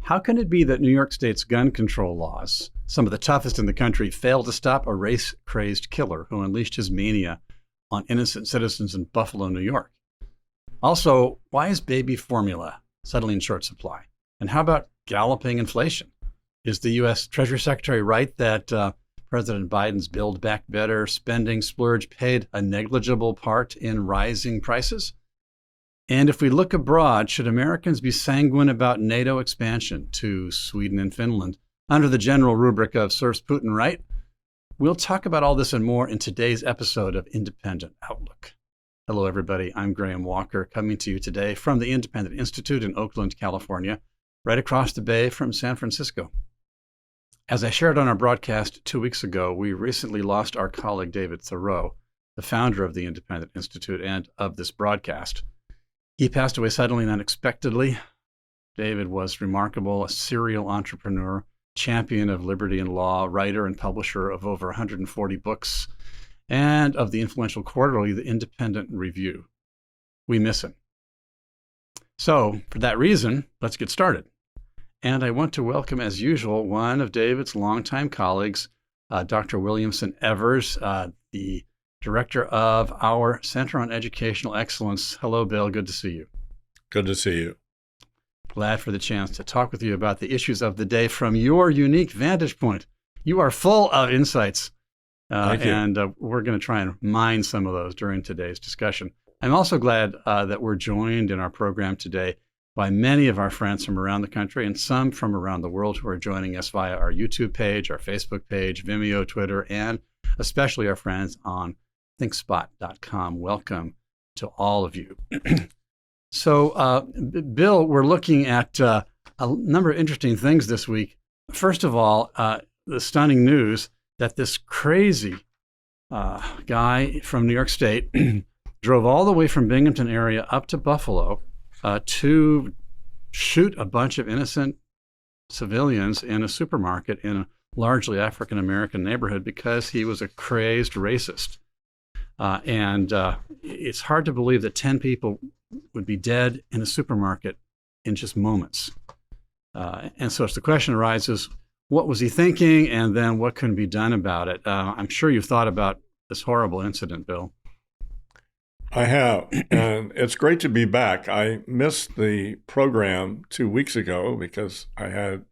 How can it be that New York State's gun control laws, some of the toughest in the country, failed to stop a race-crazed killer who unleashed his mania on innocent citizens in Buffalo, New York? Also, why is baby formula suddenly in short supply? And how about galloping inflation? Is the U.S. Treasury Secretary right that President Biden's Build Back Better spending splurge played a negligible part in rising prices? And if we look abroad, should Americans be sanguine about NATO expansion to Sweden and Finland under the general rubric of serves Putin right? We'll talk about all this and more in today's episode of Independent Outlook. Hello, everybody. I'm Graham Walker, coming to you today from the Independent Institute in Oakland, California, right across the bay from San Francisco. As I shared on our broadcast 2 weeks ago, we recently lost our colleague David Thoreau, the founder of the Independent Institute and of this broadcast. He passed away suddenly and unexpectedly. David was remarkable, a serial entrepreneur, champion of liberty and law, writer and publisher of over 140 books, and of the influential quarterly, The Independent Review. We miss him. So, for that reason, let's get started. And I want to welcome, as usual, one of David's longtime colleagues, Dr. Williamson Evers, the director of our Center on Educational Excellence. Hello, Bill. Good to see you. Good to see you. Glad for the chance to talk with you about the issues of the day from your unique vantage point. You are full of insights, Thank you. and we're going to try and mine some of those during today's discussion. I'm also glad that we're joined in our program today by many of our friends from around the country and some from around the world who are joining us via our YouTube page, our Facebook page, Vimeo, Twitter, and especially our friends on thinkspot.com. Welcome to all of you. So, Bill, we're looking at a number of interesting things this week. First of all, the stunning news that this crazy guy from New York State drove all the way from Binghamton area up to Buffalo to shoot a bunch of innocent civilians in a supermarket in a largely African-American neighborhood because he was a crazed racist. And it's hard to believe that 10 people would be dead in a supermarket in just moments. And so the question arises, what was he thinking? And then what can be done about it? I'm sure you've thought about this horrible incident, Bill. I have, and it's great to be back. I missed the program 2 weeks ago because I had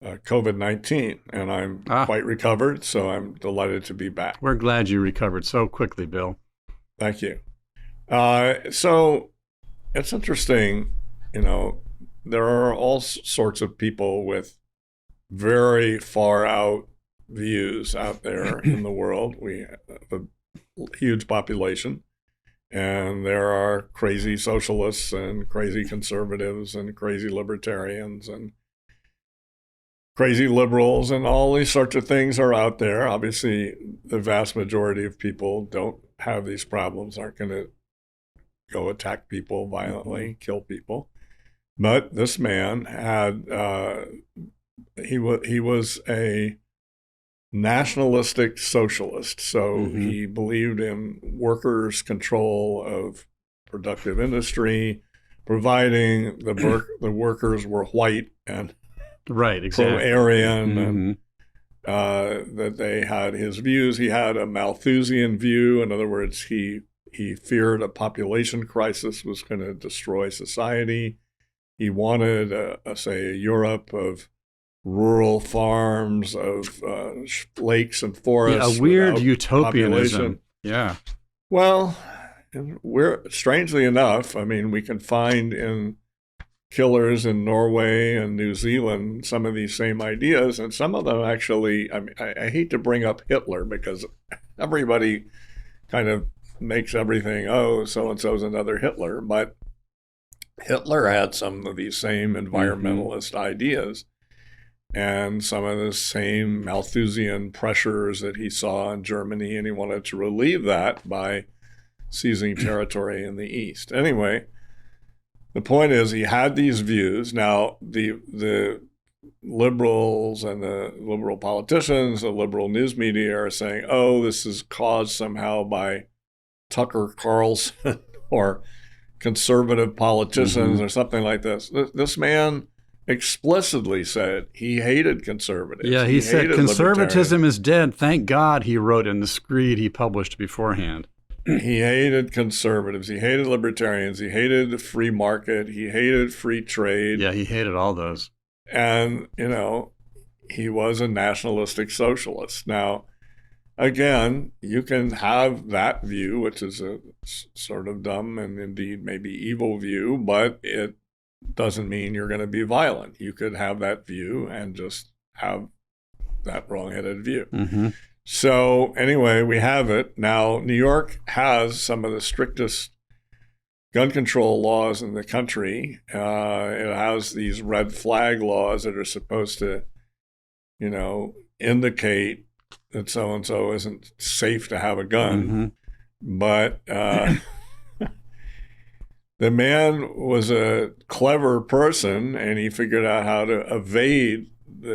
COVID-19, and I'm quite recovered, so I'm delighted to be back. We're glad you recovered so quickly, Bill. Thank you. So it's interesting, there are all sorts of people with very far out views out there in the world. We have a huge population, and there are crazy socialists and crazy conservatives and crazy libertarians and crazy liberals, and all these sorts of things are out there. Obviously, the vast majority of people don't have these problems, aren't going to go attack people violently, kill people. But this man had, he was a nationalistic socialist. So he believed in workers' control of productive industry, providing the workers were white and right, exactly. pro-Aryan, and that they had his views. He had a Malthusian view. In other words, he feared a population crisis was going to destroy society. He wanted, a Europe of rural farms, of lakes and forests. Yeah, a weird utopianism. Yeah. Well, strangely enough, we can find in killers in Norway and New Zealand some of these same ideas, and some of them actually, I hate to bring up Hitler because everybody kind of makes everything, so-and-so's another Hitler, but Hitler had some of these same environmentalist ideas and some of the same Malthusian pressures that he saw in Germany, and he wanted to relieve that by seizing territory in the East. Anyway, the point is he had these views. Now, the liberals and the liberal politicians, the liberal news media are saying, this is caused somehow by Tucker Carlson or conservative politicians or something like this. This man explicitly said he hated conservatives. Yeah, he said hated conservatism is dead. Thank God, he wrote in the screed he published beforehand. He hated conservatives. He hated libertarians. He hated the free market. He hated free trade. Yeah, he hated all those. And, he was a nationalistic socialist. Now, again, you can have that view, which is a sort of dumb and indeed maybe evil view, but it doesn't mean you're going to be violent. You could have that view and just have that wrong-headed view. Mm-hmm. So anyway, we have it. Now, New York has some of the strictest gun control laws in the country. It has these red flag laws that are supposed to, indicate that so-and-so isn't safe to have a gun. Mm-hmm. But the man was a clever person, and he figured out how to evade.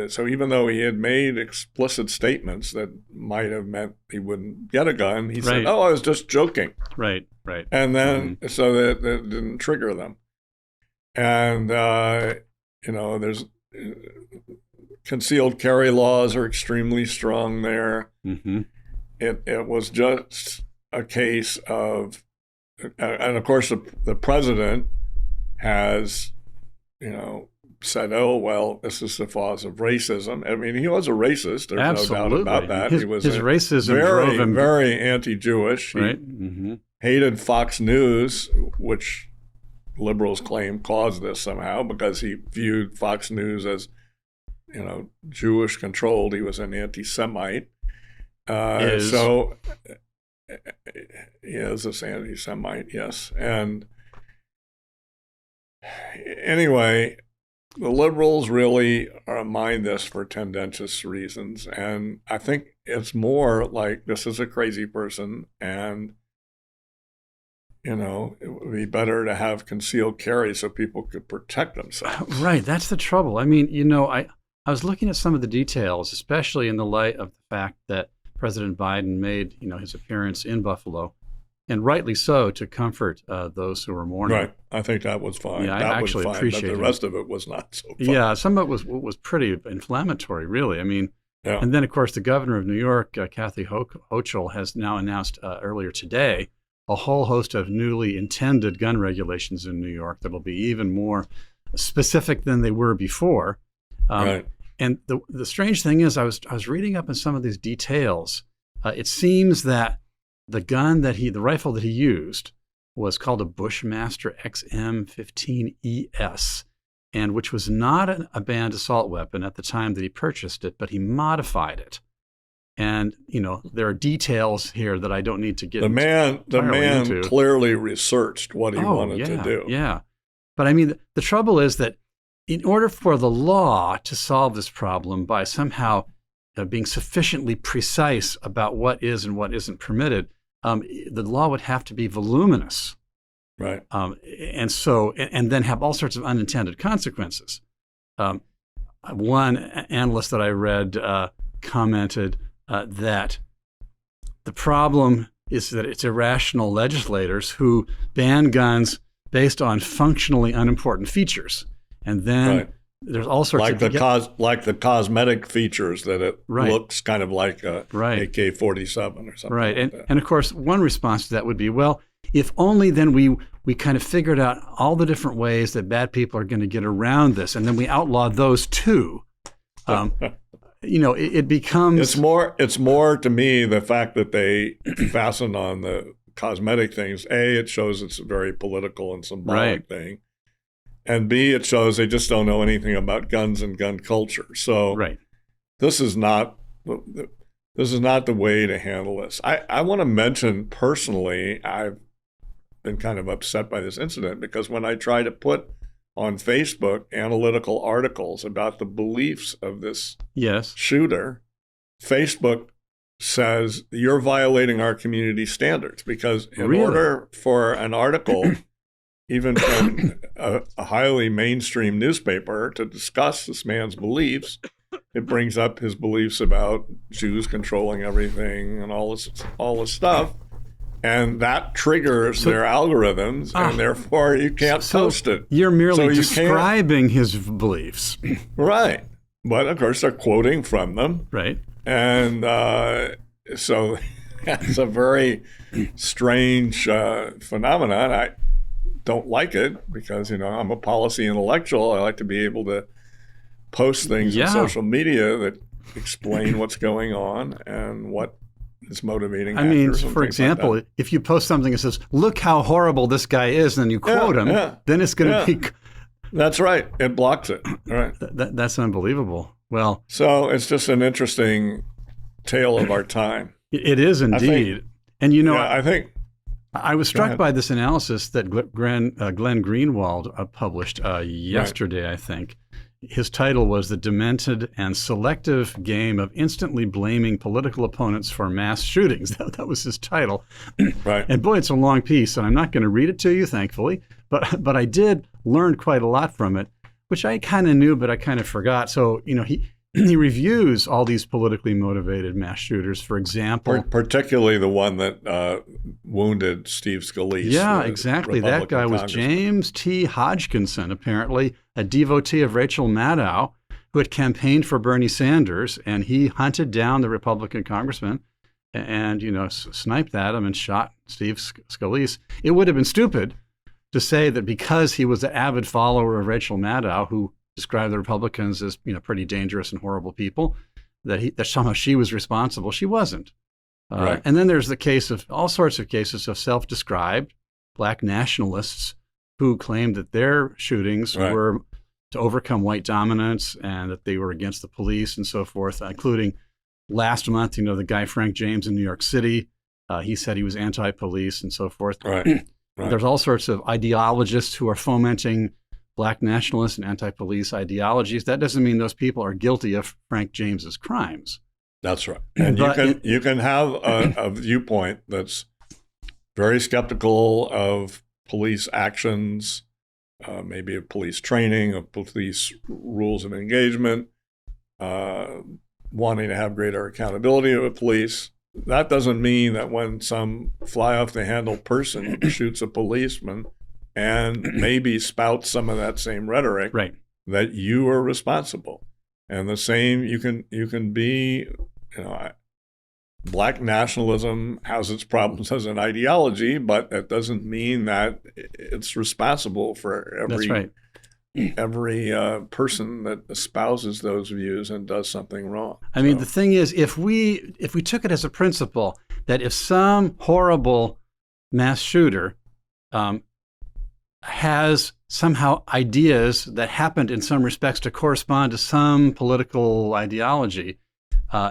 So even though he had made explicit statements that might have meant he wouldn't get a gun, he said, "Oh, I was just joking." Right. And then so that didn't trigger them. And there's concealed carry laws are extremely strong there. Mm-hmm. It was just a case of, and of course the president has, said, "Oh, well, this is the cause of racism." I mean, he was a racist. There's Absolutely. No doubt about that. He was racism very, drove him very anti-Jewish. Right. He hated Fox News, which liberals claim caused this somehow because he viewed Fox News as, Jewish controlled. He was an anti-Semite. So he is this anti-Semite, yes. And anyway, the liberals really mind this for tendentious reasons. And I think it's more like this is a crazy person, and, it would be better to have concealed carry so people could protect themselves. Right. That's the trouble. I mean, I was looking at some of the details, especially in the light of the fact that President Biden made, his appearance in Buffalo, and rightly so, to comfort those who were mourning. Right. I think that was fine. Yeah, that I actually was fine, appreciate but the rest of it was not so fun. Yeah, some of it was pretty inflammatory, really. I mean, yeah. And then, of course, the governor of New York, Kathy Hochul, has now announced earlier today a whole host of newly intended gun regulations in New York that will be even more specific than they were before. Right. And the strange thing is, I was reading up on some of these details. It seems that the rifle that he used was called a Bushmaster XM15ES, and which was not a banned assault weapon at the time that he purchased it, but he modified it. And there are details here that I don't need to get. The man clearly researched what he wanted to do. Yeah, but I mean, the trouble is that in order for the law to solve this problem by somehow being sufficiently precise about what is and what isn't permitted, the law would have to be voluminous. Right. And then have all sorts of unintended consequences. One analyst that I read commented that the problem is that it's irrational legislators who ban guns based on functionally unimportant features. And then there's all sorts like the cosmetic features that it looks kind of like a AK-47 or something. Right. Like that. And of course, one response to that would be, well, if only then we kind of figured out all the different ways that bad people are going to get around this, and then we outlaw those too. It becomes it's more to me the fact that they fasten on the cosmetic things. A, it shows it's a very political and symbolic thing. And B, it shows they just don't know anything about guns and gun culture. So this is not the way to handle this. I want to mention personally, I've been kind of upset by this incident because when I try to put on Facebook analytical articles about the beliefs of this shooter, Facebook says you're violating our community standards because in order for an article even from a highly mainstream newspaper to discuss this man's beliefs, it brings up his beliefs about Jews controlling everything and all this stuff. and that triggers their algorithms, and therefore you can't post it. You're merely describing his beliefs. Right. But of course, they're quoting from them. Right. And so that's a very strange phenomenon. I don't like it because, I'm a policy intellectual. I like to be able to post things on social media that explain what's going on and what is motivating actors. I mean, for example, if you post something that says, look how horrible this guy is, and then you quote him, then it's going to be... That's right. It blocks it. Right. That's unbelievable. Well, so it's just an interesting tale of our time. It is indeed. I think I was struck by this analysis that Glenn Greenwald published yesterday, I think. His title was The Demented and Selective Game of Instantly Blaming Political Opponents for Mass Shootings. That was his title. Right. And boy, it's a long piece, and I'm not going to read it to you, thankfully. But I did learn quite a lot from it, which I kind of knew, but I kind of forgot. So, he reviews all these politically motivated mass shooters, for example. Particularly the one that wounded Steve Scalise. Yeah, exactly. That guy was James T. Hodgkinson, apparently a devotee of Rachel Maddow, who had campaigned for Bernie Sanders, and he hunted down the Republican congressman and, sniped at him and shot Steve Scalise. It would have been stupid to say that because he was an avid follower of Rachel Maddow, who described the Republicans as pretty dangerous and horrible people, that somehow she was responsible. She wasn't. Right. And then there's all sorts of cases of self-described black nationalists who claimed that their shootings were to overcome white dominance and that they were against the police and so forth, including last month, the guy Frank James in New York City. He said he was anti-police and so forth. Right. Right. There's all sorts of ideologists who are fomenting black nationalist and anti-police ideologies. That doesn't mean those people are guilty of Frank James's crimes. That's right. And you can have a viewpoint that's very skeptical of police actions, maybe of police training, of police rules of engagement, wanting to have greater accountability of the police. That doesn't mean that when some fly-off-the-handle person shoots a policeman and maybe spouts some of that same rhetoric, that you are responsible. And the same, you can be, black nationalism has its problems as an ideology, but that doesn't mean that it's responsible for every person that espouses those views and does something wrong. I mean, the thing is, if we took it as a principle that if some horrible mass shooter has somehow ideas that happened in some respects to correspond to some political ideology,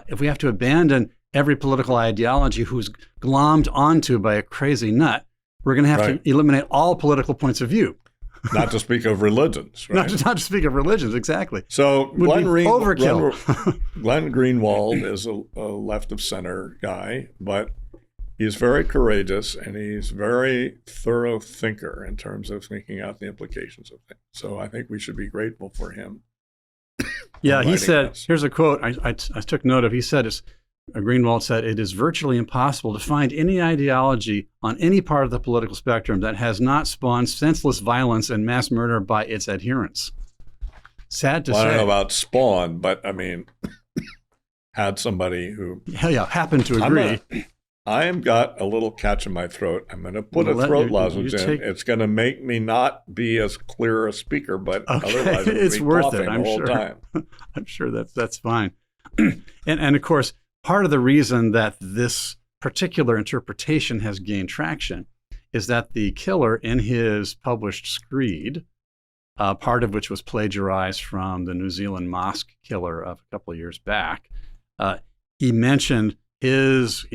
if we have to abandon every political ideology who's glommed onto by a crazy nut, we're going to have to eliminate all political points of view. Not to speak of religions, right? Not to speak of religions, exactly. So Glenn overkill. Glenn Greenwald is a left of center guy, but he's very courageous and he's very thorough thinker in terms of thinking out the implications of things. So I think we should be grateful for him. Yeah, he said, here's a quote I took note of. He said, Greenwald said, "It is virtually impossible to find any ideology on any part of the political spectrum that has not spawned senseless violence and mass murder by its adherents." Sad to say. I don't know about spawn, but I mean, had somebody who happened to agree. I am got a little catch in my throat. I'm going to put a throat lozenge in. It's going to make me not be as clear a speaker, but otherwise it's worth it. I'm sure. Time. I'm sure that's fine. And of course, part of the reason that this particular interpretation has gained traction is that the killer in his published screed, part of which was plagiarized from the New Zealand mosque killer of a couple of years back, he mentioned his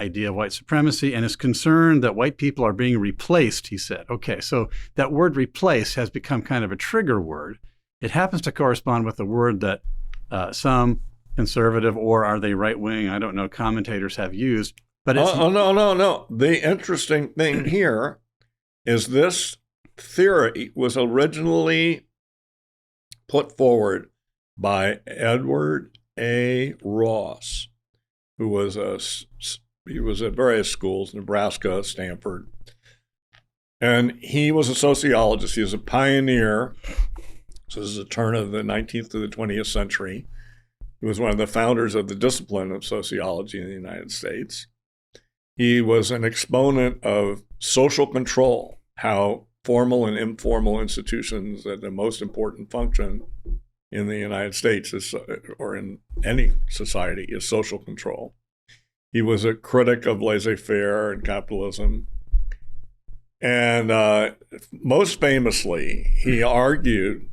idea of white supremacy and his concern that white people are being replaced, he said. Okay, so that word replace has become kind of a trigger word. It happens to correspond with the word that some conservative, or are they right-wing, I don't know, commentators have used. But it's, no. The interesting thing here is this theory was originally put forward by Edward A. Ross, who was a He was at various schools, Nebraska, Stanford. And he was a sociologist. He was a pioneer. So this is the turn of the 19th to the 20th century. He was one of the founders of the discipline of sociology in the United States. He was an exponent of social control, how formal and informal institutions that the most important function in the United States is, or in any society, is social control. He was a critic of laissez-faire and capitalism. And most famously, he argued,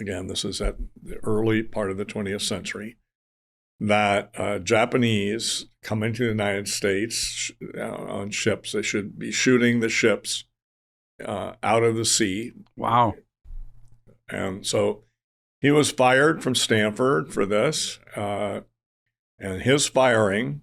again, this is at the early part of the 20th century, that Japanese coming to the United States on ships, they should be shooting the ships out of the sea. Wow. And so he was fired from Stanford for this. And his firing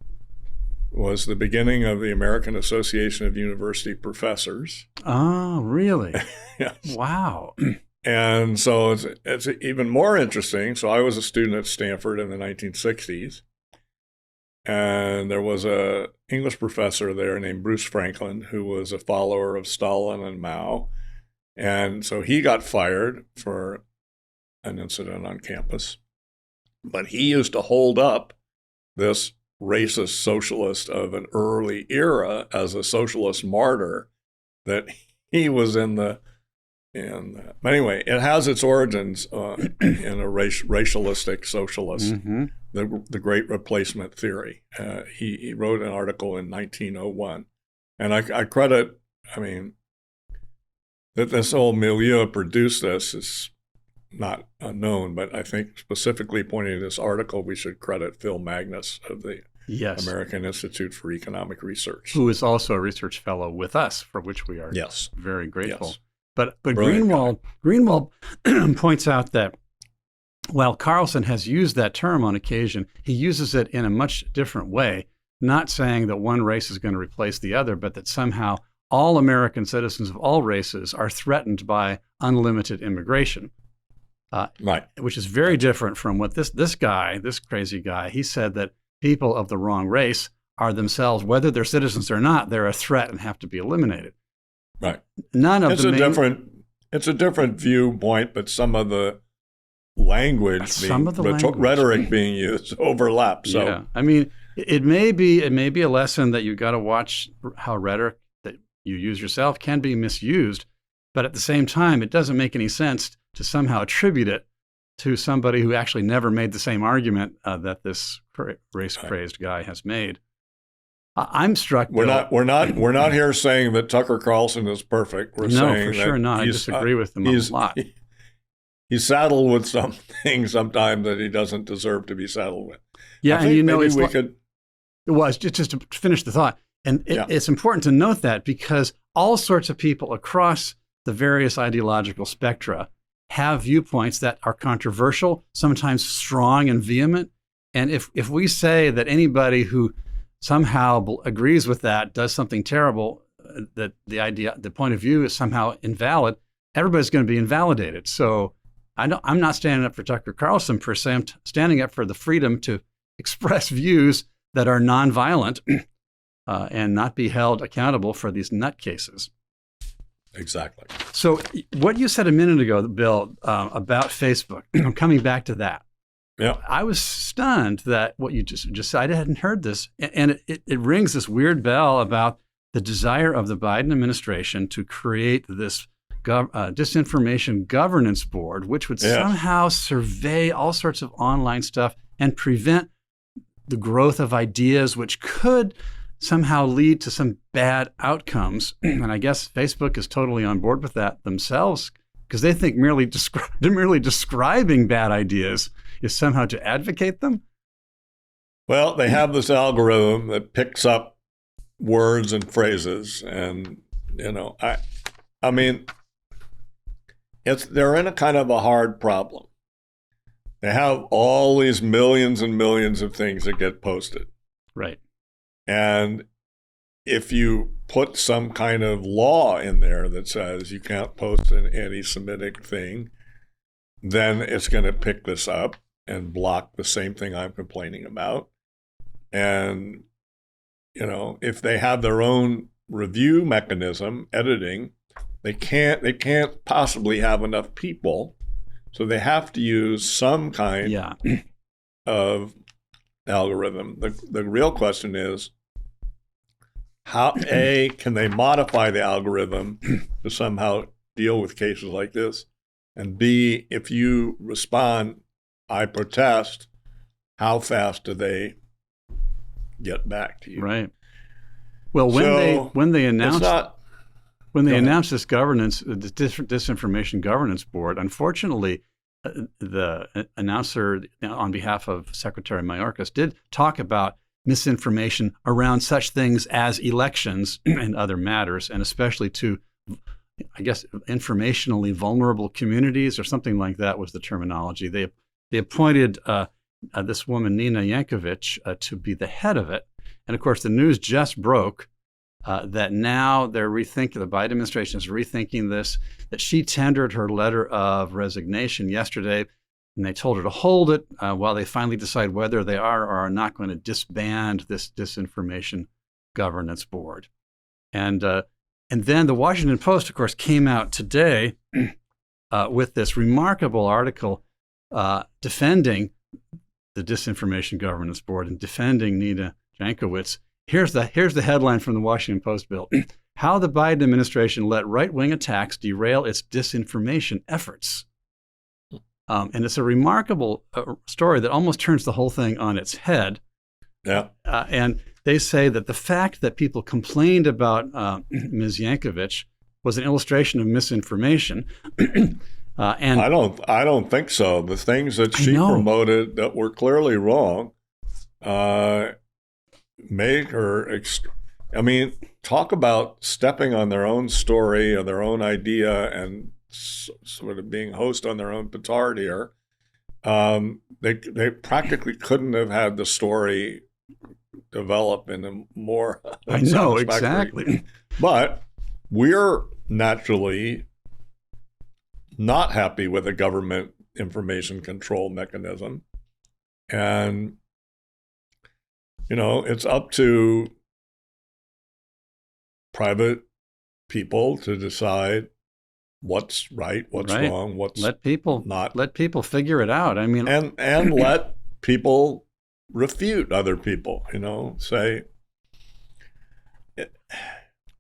was the beginning of the American Association of University Professors. Oh, really? Yes. Wow. And so it's even more interesting. So I was a student at Stanford in the 1960s. And there was an English professor there named Bruce Franklin, who was a follower of Stalin and Mao. And so he got fired for an incident on campus. But he used to hold up this racist socialist of an early era as a socialist martyr, that he was in the but anyway, it has its origins in a racialistic socialist, the Great Replacement Theory. He wrote an article in 1901. And I credit, that this whole milieu produced this is not unknown, but I think specifically pointing to this article, we should credit Phil Magnus of the American Institute for Economic Research, who is also a research fellow with us, for which we are very grateful. Yes. But Greenwald points out that while Carlson has used that term on occasion, he uses it in a much different way, not saying that one race is going to replace the other, but that somehow all American citizens of all races are threatened by unlimited immigration. Right. Which is very different from what this crazy guy, he said that people of the wrong race are themselves, whether they're citizens or not, they're a threat and have to be eliminated. Right. It's a different viewpoint, but some of the language, rhetoric being used overlap. So yeah. It may be a lesson that you got to watch how rhetoric that you use yourself can be misused, but at the same time, it doesn't make any sense to somehow attribute it to somebody who actually never made the same argument that this race-crazed guy has made. I'm struck. We're not here saying that Tucker Carlson is perfect. We're saying for sure not. I disagree with him a lot. He's saddled with something sometimes that he doesn't deserve to be saddled with. Yeah, and it was just to finish the thought, and it's important to note that because all sorts of people across the various ideological spectra have viewpoints that are controversial, sometimes strong and vehement. And if we say that anybody who somehow agrees with that does something terrible, that the point of view is somehow invalid, everybody's going to be invalidated. So I'm not standing up for Tucker Carlson per se. I'm standing up for the freedom to express views that are nonviolent and not be held accountable for these nutcases. Exactly. So what you said a minute ago, Bill, about Facebook, I'm coming back to that. Yeah, I was stunned that what you just said, I hadn't heard this. And it rings this weird bell about the desire of the Biden administration to create this disinformation governance board, which would somehow survey all sorts of online stuff and prevent the growth of ideas, which could somehow lead to some bad outcomes. And I guess Facebook is totally on board with that themselves, because they think merely describing bad ideas is somehow to advocate them. Well, they have this algorithm that picks up words and phrases, and they're in a kind of a hard problem. They have all these millions and millions of things that get posted. Right. And if you put some kind of law in there that says you can't post an anti-Semitic thing, then it's going to pick this up and block the same thing I'm complaining about. And if they have their own review mechanism, editing, they can't possibly have enough people, so they have to use some kind of algorithm. The real question is, how can they modify the algorithm to somehow deal with cases like this, and B, if you respond, I protest, how fast do they get back to you? Right. Well, when they announced this governance, the disinformation governance board, unfortunately, the announcer on behalf of Secretary Mayorkas did talk about misinformation around such things as elections and other matters, and especially to, I guess, informationally vulnerable communities, or something like that was the terminology. They appointed this woman, Nina Yankovic, to be the head of it. And of course, the news just broke that now the Biden administration is rethinking this, that she tendered her letter of resignation yesterday, and they told her to hold it while they finally decide whether they are or are not going to disband this disinformation governance board. And then the Washington Post, of course, came out today with this remarkable article defending the disinformation governance board and defending Nina Jankowicz. Here's the headline from the Washington Post, Bill. How the Biden administration let right-wing attacks derail its disinformation efforts. And it's a remarkable story that almost turns the whole thing on its head. Yeah. And they say that the fact that people complained about Ms. Yankovic was an illustration of misinformation. And I don't think so. The things that she promoted that were clearly wrong made her. Talk about stepping on their own story or their own idea and sort of being host on their own petard here. They practically couldn't have had the story develop in a more I know exactly. But we're naturally not happy with a government information control mechanism, and it's up to private people to decide what's right, what's wrong, what's let people figure it out. I mean, and let people refute other people. Say.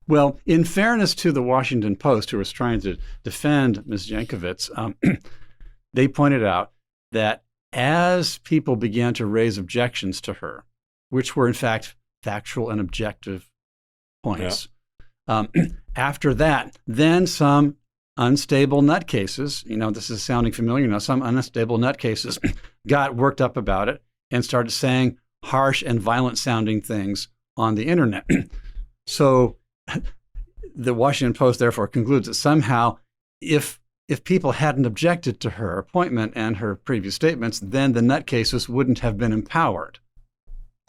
Well, in fairness to the Washington Post, who was trying to defend Ms. Yankovic, they pointed out that as people began to raise objections to her, which were in fact factual and objective points, after that, then some unstable nutcases, this is sounding familiar, some unstable nutcases got worked up about it and started saying harsh and violent sounding things on the internet. So the Washington Post therefore concludes that somehow if people hadn't objected to her appointment and her previous statements, then the nutcases wouldn't have been empowered.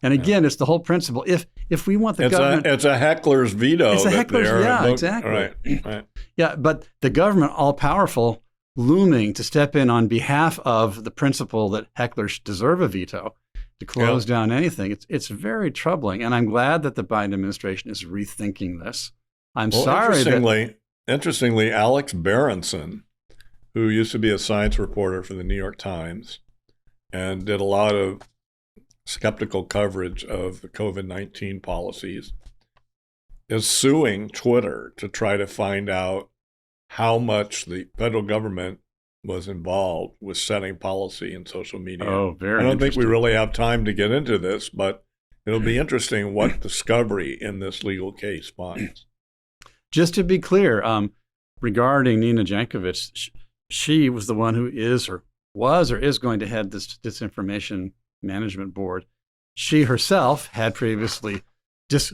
And again, it's the whole principle. If we want the government... It's a heckler's veto. It's a heckler's, exactly. Right. Yeah, but the government, all-powerful, looming to step in on behalf of the principle that hecklers deserve a veto to close down anything, it's very troubling. And I'm glad that the Biden administration is rethinking this. Interestingly, Alex Berenson, who used to be a science reporter for the New York Times and did a lot of skeptical coverage of the COVID-19 policies, is suing Twitter to try to find out how much the federal government was involved with setting policy in social media. Oh, very I don't think we really have time to get into this, but it'll be interesting what discovery in this legal case finds. Just to be clear, regarding Nina Jankowicz, she was the one who is going to head this disinformation management board. She herself had previously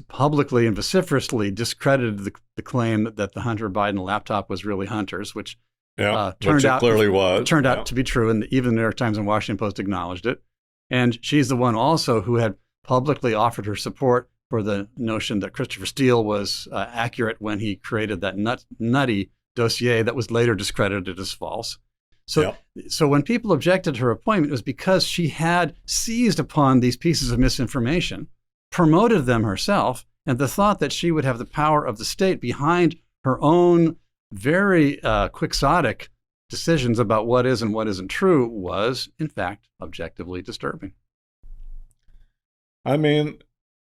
publicly and vociferously discredited the claim that the Hunter Biden laptop was really Hunter's, which turned out to be true, and even the New York Times and Washington Post acknowledged it. And she's the one also who had publicly offered her support for the notion that Christopher Steele was accurate when he created that nutty dossier that was later discredited as false. So when people objected to her appointment, it was because she had seized upon these pieces of misinformation promoted them herself, and the thought that she would have the power of the state behind her own very quixotic decisions about what is and what isn't true was, in fact, objectively disturbing. I mean,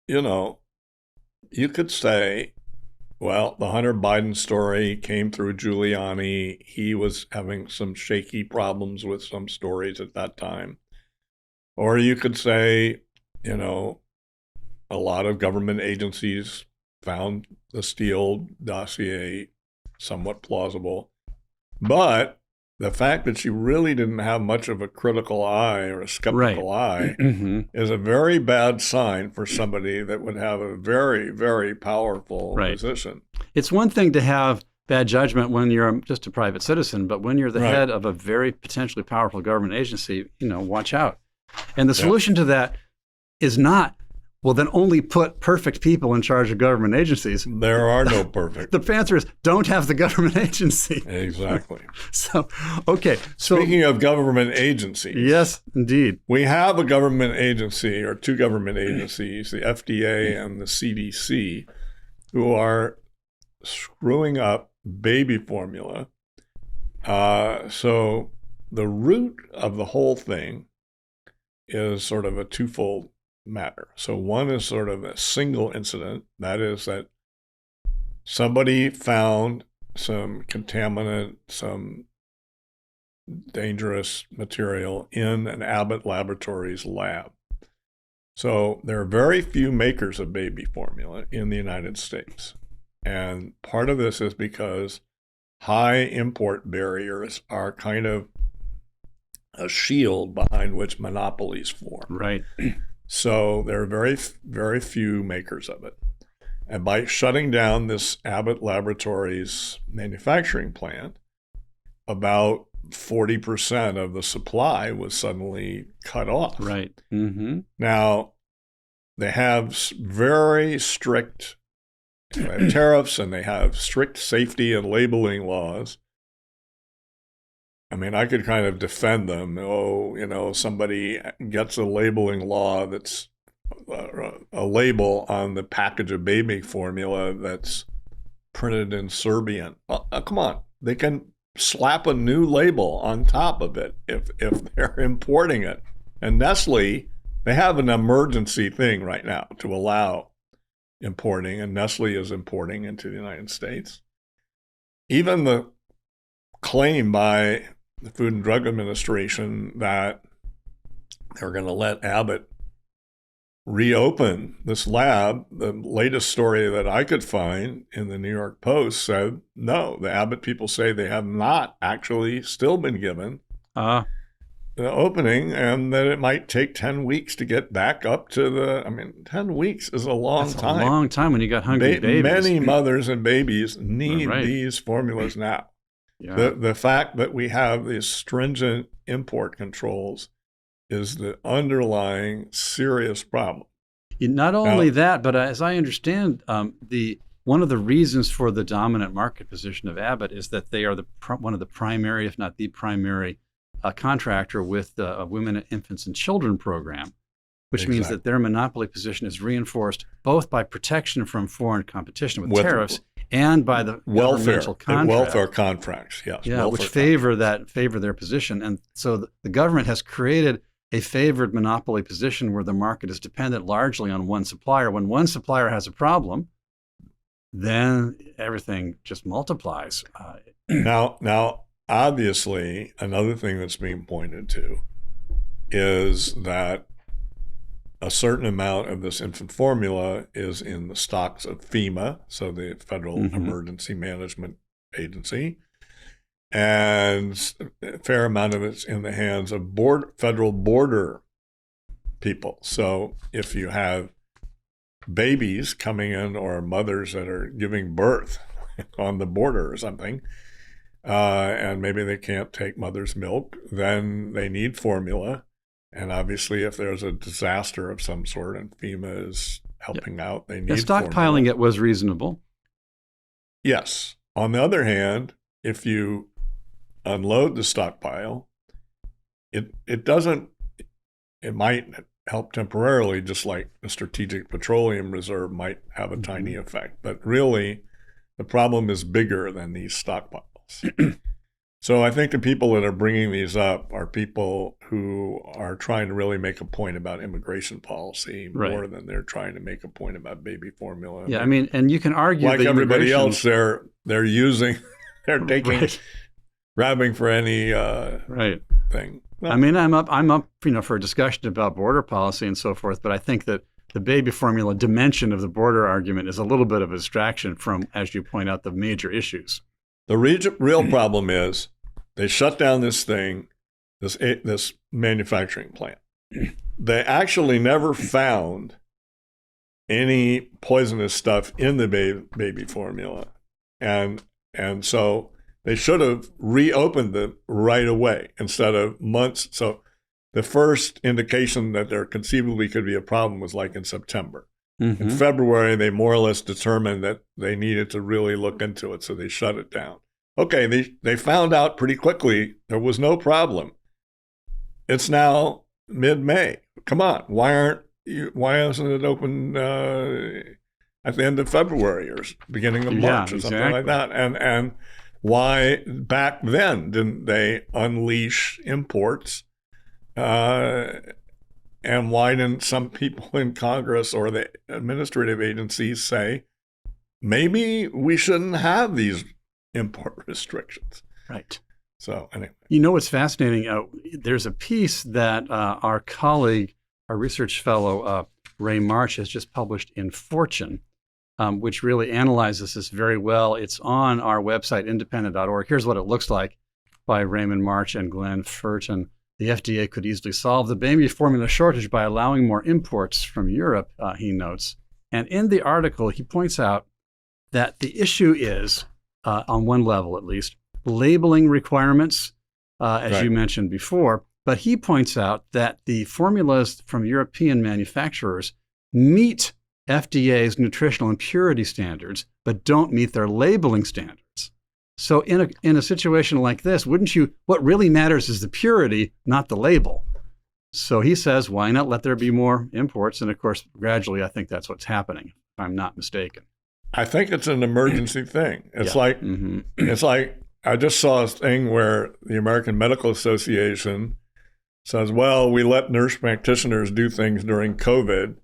you could say, well, the Hunter Biden story came through Giuliani. He was having some shaky problems with some stories at that time. Or you could say, a lot of government agencies found the Steele dossier somewhat plausible. But the fact that she really didn't have much of a critical eye or a skeptical eye is a very bad sign for somebody that would have a very, very powerful position. It's one thing to have bad judgment when you're just a private citizen, but when you're the head of a very potentially powerful government agency, watch out. And the solution to that is not, well, then only put perfect people in charge of government agencies. There are no perfect. The answer is don't have the government agency. Exactly. So, okay. So, speaking of government agencies. Yes, indeed. We have a government agency or two government agencies, the FDA and the CDC, who are screwing up baby formula. So the root of the whole thing is sort of a twofold matter. So one is sort of a single incident. That is that somebody found some contaminant, some dangerous material in an Abbott Laboratories lab. So there are very few makers of baby formula in the United States. And part of this is because high import barriers are kind of a shield behind which monopolies form. Right. So there are very, very few makers of it. And by shutting down this Abbott Laboratories manufacturing plant, about 40% of the supply was suddenly cut off. Right. Now, they have very strict tariffs and they have strict safety and labeling laws. I mean, I could kind of defend them. Somebody gets a labeling law that's a label on the package of baby formula that's printed in Serbian. Come on. They can slap a new label on top of it if they're importing it. And Nestle, they have an emergency thing right now to allow importing, and Nestle is importing into the United States. Even the claim by the Food and Drug Administration that they're going to let Abbott reopen this lab, the latest story that I could find in the New York Post said, no, the Abbott people say they have not actually still been given the opening, and that it might take 10 weeks to get back up to 10 weeks is a long time. A long time when you got hungry babies. Many mothers and babies need these formulas now. Yeah. The fact that we have these stringent import controls is the underlying serious problem. Not only that, but as I understand, one of the reasons for the dominant market position of Abbott is that they are one of the primary, if not the primary, contractor with the Women, Infants, and Children program, which means that their monopoly position is reinforced both by protection from foreign competition with tariffs and by the governmental welfare contracts, yes. Yeah, which favor their position. And so the government has created a favored monopoly position where the market is dependent largely on one supplier. When one supplier has a problem, then everything just multiplies. Now, obviously, another thing that's being pointed to is that a certain amount of this infant formula is in the stocks of FEMA, so the Federal Emergency Management Agency, and a fair amount of it's in the hands of federal border people. So if you have babies coming in or mothers that are giving birth on the border or something, and maybe they can't take mother's milk, then they need formula. And obviously, if there's a disaster of some sort and FEMA is helping out, they need stockpiling formula. It was reasonable. Yes. On the other hand, if you unload the stockpile, it might help temporarily, just like the Strategic Petroleum Reserve might have a tiny effect. But really, the problem is bigger than these stockpiles. So I think the people that are bringing these up are people who are trying to really make a point about immigration policy more than they're trying to make a point about baby formula. Yeah, I mean, and you can argue like everybody else, they're using, they're taking, grabbing for any thing. No. I mean, I'm up, for a discussion about border policy and so forth, but I think that the baby formula dimension of the border argument is a little bit of a distraction from, as you point out, the major issues. The real problem is they shut down this thing, this manufacturing plant. They actually never found any poisonous stuff in the baby formula, and so they should have reopened it right away instead of months. So the first indication that there conceivably could be a problem was like in September. In February, they more or less determined that they needed to really look into it, so they shut it down. Okay, they found out pretty quickly there was no problem. It's now mid-May. Come on, why isn't it open at the end of February or beginning of March or something like that? And why back then didn't they unleash imports? And why didn't some people in Congress or the administrative agencies say, maybe we shouldn't have these import restrictions? Right. So anyway. You know what's fascinating? There's a piece that our colleague, our research fellow, Ray March, has just published in Fortune, which really analyzes this very well. It's on our website, independent.org. Here's what it looks like by Raymond March and Glenn Furton. The FDA could easily solve the baby formula shortage by allowing more imports from Europe, he notes. And in the article, he points out that the issue is, on one level at least, labeling requirements, as you mentioned before. But he points out that the formulas from European manufacturers meet FDA's nutritional and purity standards, but don't meet their labeling standards. So in a situation like this, what really matters is the purity, not the label. So he says, why not let there be more imports? And of course, gradually, I think that's what's happening, if I'm not mistaken. I think it's an emergency thing. It's it's like, I just saw a thing where the American Medical Association says, well, we let nurse practitioners do things during COVID,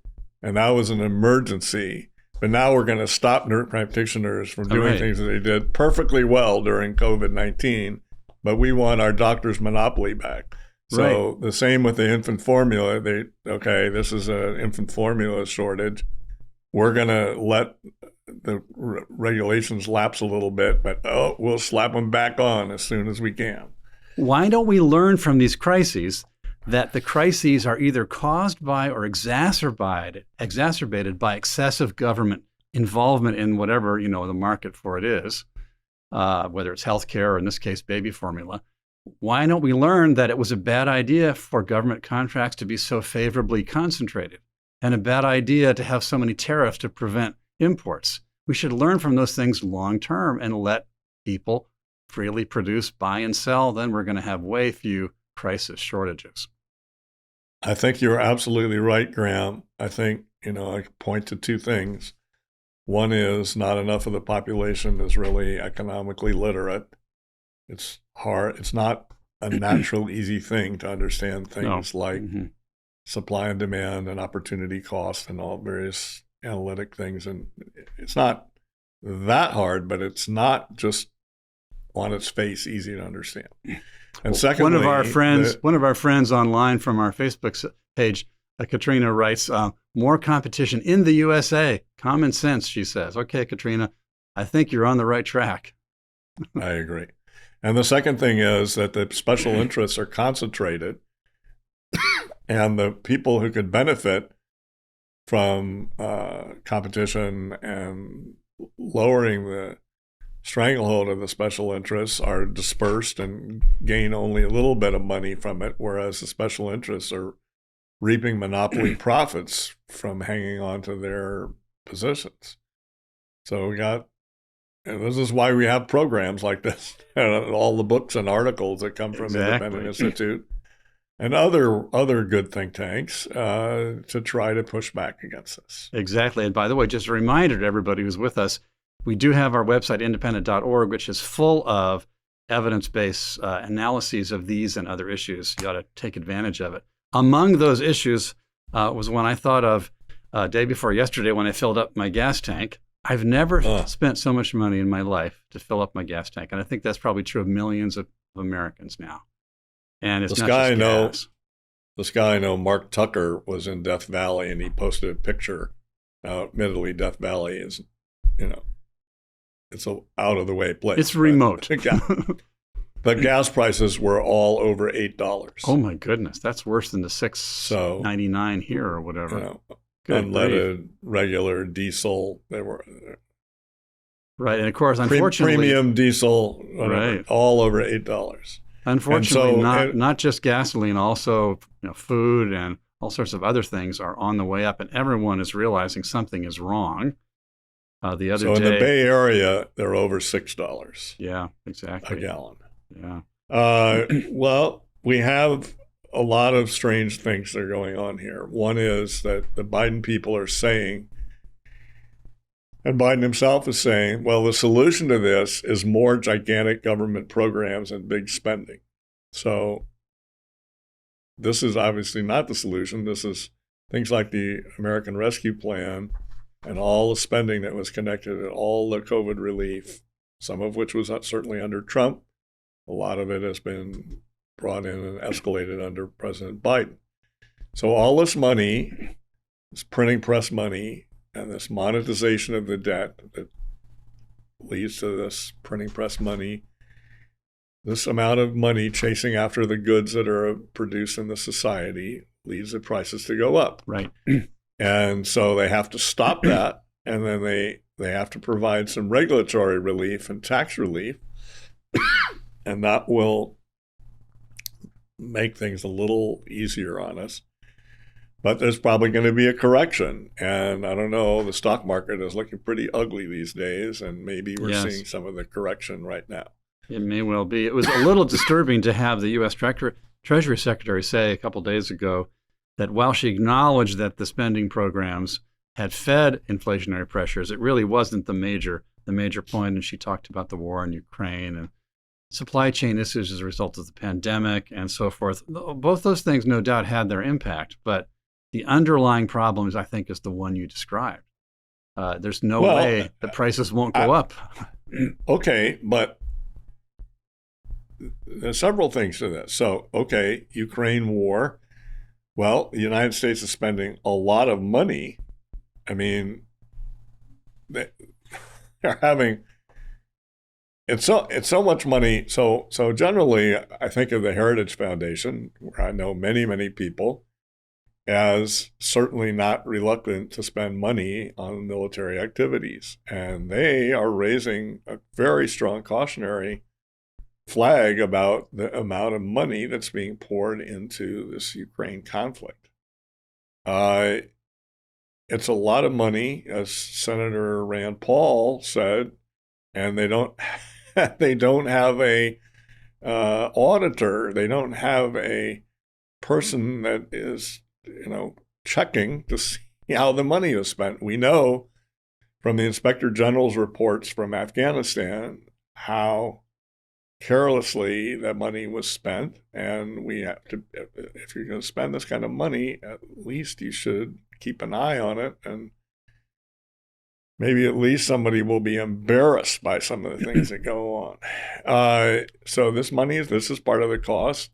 and that was an emergency. But now we're going to stop nurse practitioners from doing things that they did perfectly well during COVID-19, but we want our doctors' monopoly back. So the same with the infant formula. This is an infant formula shortage. We're going to let the regulations lapse a little bit, but we'll slap them back on as soon as we can. Why don't we learn from these crises that the crises are either caused by or exacerbated by excessive government involvement in whatever, the market for it is, whether it's healthcare or in this case, baby formula. Why don't we learn that it was a bad idea for government contracts to be so favorably concentrated and a bad idea to have so many tariffs to prevent imports? We should learn from those things long term and let people freely produce, buy and sell. Then we're going to have way few crisis shortages. I think you're absolutely right, Graham. I think, I point to two things. One is not enough of the population is really economically literate. It's hard. It's not a natural, easy thing to understand things like supply and demand and opportunity cost and all various analytic things. And it's not that hard, but it's not just on its face easy to understand. And secondly, one of our friends online from our Facebook page, Katrina writes, more competition in the USA. Common sense, she says. Okay, Katrina, I think you're on the right track. I agree. And the second thing is that the special interests are concentrated, and the people who could benefit from competition and lowering the stranglehold of the special interests are dispersed and gain only a little bit of money from it, whereas the special interests are reaping monopoly profits from hanging on to their positions. So this is why we have programs like this, all the books and articles that come from Independent Institute and other good think tanks to try to push back against this. Exactly. And by the way, just a reminder to everybody who's with us, we do have our website, independent.org, which is full of evidence-based analyses of these and other issues. You ought to take advantage of it. Among those issues was one I thought of day before yesterday when I filled up my gas tank. I've never spent so much money in my life to fill up my gas tank. And I think that's probably true of millions of Americans now. And it's not just gas. This guy I know, Mark Tucker, was in Death Valley, and he posted a picture. Admittedly, Death Valley is, it's an out-of-the-way place. It's remote. But gas prices were all over $8. Oh, my goodness. That's worse than the $6.99 here or whatever. Unleaded, regular diesel. They were right, and of course, unfortunately, premium diesel, right, all over $8. Unfortunately, not just gasoline, also food and all sorts of other things are on the way up, and everyone is realizing something is wrong. The other day, in the Bay Area, they're over $6. Yeah, exactly. A gallon. Yeah. Well, we have a lot of strange things that are going on here. One is that the Biden people are saying, and Biden himself is saying, well, the solution to this is more gigantic government programs and big spending. So this is obviously not the solution. This is things like the American Rescue Plan and all the spending that was connected to all the COVID relief, some of which was certainly under Trump. A lot of it has been brought in and escalated under President Biden. So all this money, this printing press money, and this monetization of the debt that leads to this printing press money, this amount of money chasing after the goods that are produced in the society leads the prices to go up. Right. And so they have to stop that, and then they have to provide some regulatory relief and tax relief, and that will make things a little easier on us. But there's probably going to be a correction. And I don't know, the stock market is looking pretty ugly these days, and maybe we're seeing some of the correction right now. It may well be. It was a little disturbing to have the U.S. Treasury Secretary say a couple days ago that while she acknowledged that the spending programs had fed inflationary pressures, it really wasn't the major point. And she talked about the war in Ukraine and supply chain issues as a result of the pandemic and so forth. Both those things, no doubt, had their impact, but the underlying problem, I think, is the one you described. There's no way the prices won't go up. Okay, but there's several things to this. So, okay, Ukraine war. Well, the United States is spending a lot of money. I mean, they're having it's so much money. So generally, I think of the Heritage Foundation, where I know many people, as certainly not reluctant to spend money on military activities. And they are raising a very strong cautionary flag about the amount of money that's being poured into this Ukraine conflict. It's a lot of money, as Senator Rand Paul said, and they don't have a auditor. They don't have a person that is checking to see how the money is spent. We know from the Inspector General's reports from Afghanistan how carelessly that money was spent, and we have to, if you're going to spend this kind of money, at least you should keep an eye on it, and maybe at least somebody will be embarrassed by some of the things that go on. So this is part of the cost.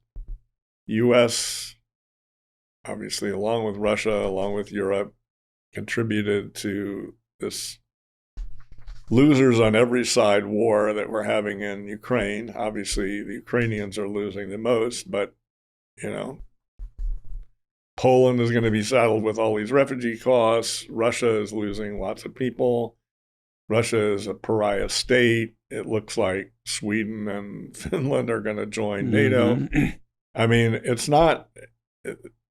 U.S., obviously, along with Russia, along with Europe, contributed to this losers on every side war that we're having in Ukraine. Obviously, the Ukrainians are losing the most, but, Poland is going to be saddled with all these refugee costs. Russia is losing lots of people. Russia is a pariah state. It looks like Sweden and Finland are going to join NATO. I mean, it's not,